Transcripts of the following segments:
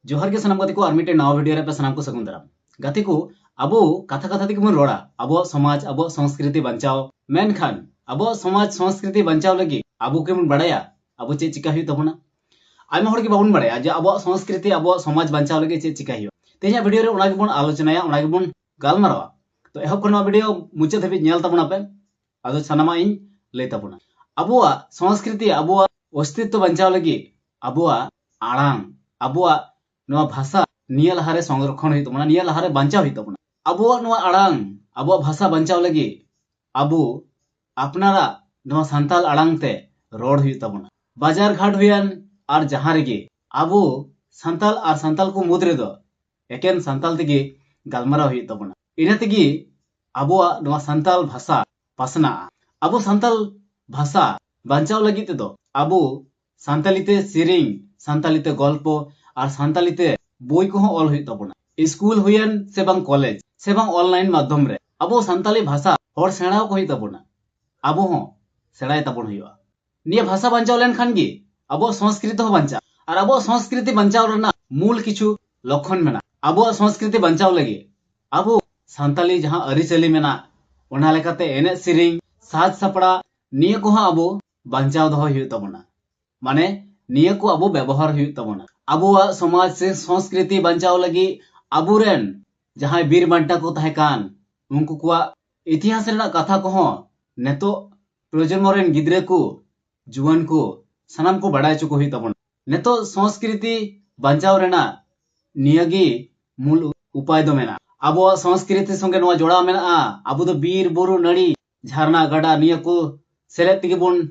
जोहार के सनाम गति को और मिटे नवा वीडियो रे पे सनाम को सगुन दाराम गति को अब कथा कथा तक मन रोड़ा अब समाज अब संस्कृति बचाव मेनखान अब समाज संस्कृति बचाव लगी अब के मन बड़ाया अब चे चिका हुई तबना आयमा हर के बाबन बड़ाया जे अब संस्कृति अब समाज बचाव लगी चे चिका हुई तेजा वीडियो रे ओना के बन आलोचनाया ओना के बन गालमारावा तो एहब खन वीडियो मुचे धबि नेल तबना पे आदो सनामा इन लई तबना अब संस्कृति अब अस्तित्व बचाव लगी अब आड़ांग अब भाषा निया लहारे संरक्षण हुई तबना निया लहारे बचाव हुई तबना अब आड़ांग अब भाषा बचाव लगी अब अपनारा सान्ताल आड़ांग ते रोड हुई तबना बाजार घाट हुईन और जहां रेगे अब सान्ताल और सान्ताल को मुद्रे दो एकेन सान्ताल तेगे गालमाराव हुई तबना इना तेगे अब सान्ताल भाषा पासना अब सान्ताल भाषा बचाव लगी ते दो अब सान्तालीते सेरिंग सान्तालीते गल्प और सान्तालीते बोई को ऑल हुई तबना स्कूल हुईन से बांग कॉलेज से बांग ऑनलाइन माध्यम रे अब सान्ताली भाषा और सेणाव को हुई तबना अब हो सेणाय तबन हुईवा निया भाषा बचाव लेन खान गी अब संस्कृति हो बचा और अब संस्कृति बचाव रना मूल किछु लक्षण मेना अब संस्कृति बचाव लगी अब सान्ताली जहां अरिचली मेना ओना लेकाते एने सेरिंग साज सपड़ा निया को अब बचाव दो हुई तबना माने निया को अब व्यवहार हुई तबना अब समाज से संस्कृति बचाव लगी अबुरेन जहां बीर बांटा को तहकान उनको को इतिहास रेना कथा को नेतो प्रजन्मरेन गिद्रे को जुवान को सनाम को बड़ाय चुको हुई तबना नेतो संस्कृति बचाव रेना नियागी मूल उपाय दो मेना अब संस्कृति संगे नवा जोड़ा मेना अब तो बीर बुरु नड़ी झरना गड़ा निया को सेलेद तेगे बन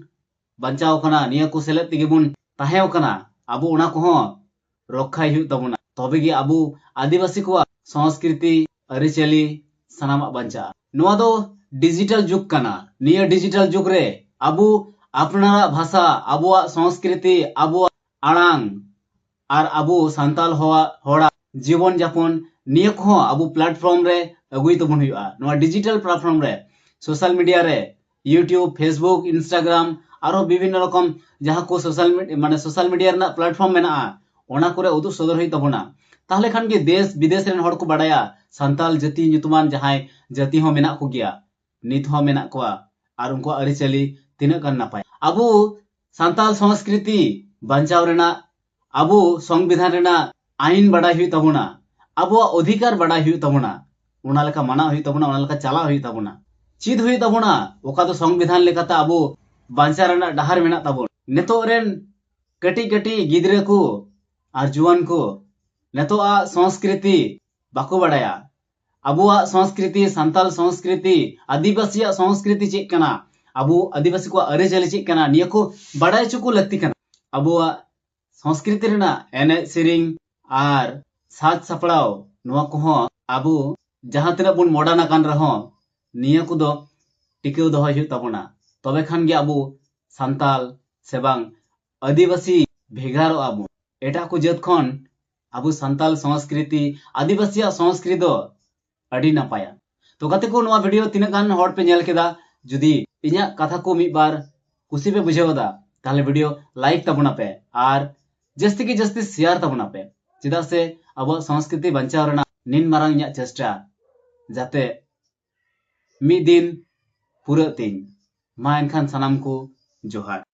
बचाव कना निया को सेलेद तेगे बन ताहेव कना अब ओना को रक्षाय हुई तबना तबे गे अब आदिवासी को संस्कृति अरिचली सनाम बचा नवा दो डिजिटल जुग कना निया डिजिटल जुग रे अब अपनारा भाषा अब संस्कृति अब आड़ांग और अब सान्ताल होड़ा जीवन यापन निया को अब प्लेटफॉर्म रे अगुई तबन हुआ नवा डिजिटल प्लेटफॉर्म रे सोशल मीडिया रे यूट्यूब फेसबुक इंस्टाग्राम और विभिन्न रकम जहां को सोशल मीडिया रेना प्लेटफॉर्म मेना ओना करे उदुग सदर हुई तबना ताहले खान गे देश विदेश रेन हड़ को बड़ाया सान्ताल जाति nyutuman जहां जाति हो मेना को गया नित हो मेना को और उनको अरिचली तिना गान नापाय अब सान्ताल संस्कृति बचाव रेना अब संविधान रेना आईन बड़ाई हुई तबना अब अधिकार बड़ाई हुई तबना ओना लेका माना हुई तबना ओना लेका चला हुई तबना चिद हुई तबना ओका तो संविधान लेकाता अब बांचा रेना डहार मेना तबन नेतो रेन कटी कटी गिद्रे को और जुआन को नेतो संस्कृति बाको बड़ाया अब संस्कृति सान्ताल संस्कृति आदिवासी संस्कृति चेक कना अब आदिवासी को अरिचली चेक कना निया को बड़ाय चुको लगती कना अब संस्कृति रेना एने सेरिंग और साज सपड़ाव नवा को अब जहां तना बन मॉडर्न कान रहो निया को दो टिकेव दो हुई तबना तबे खान गे अब सान्ताल से बांग आदिवासी भेगार अब एटा को जात खन अब सान्ताल संस्कृति आदिवासी संस्कृति अड़ी नापाया तो गाते को नवा वीडियो तीना गान हड़ पे नेल केदा जुदी इन्या कथा को मी बार कुसी पे बुझेवदा ताहले वीडियो लाइक तबना पे और जस्ती की जस्ती शेयर तबना पे चेदा से अब संस्कृति बचाव रेना निन मारांग इन्या चेष्टा जाते मी दिन पूरा तीन मा एनखान सनाम को जोहार।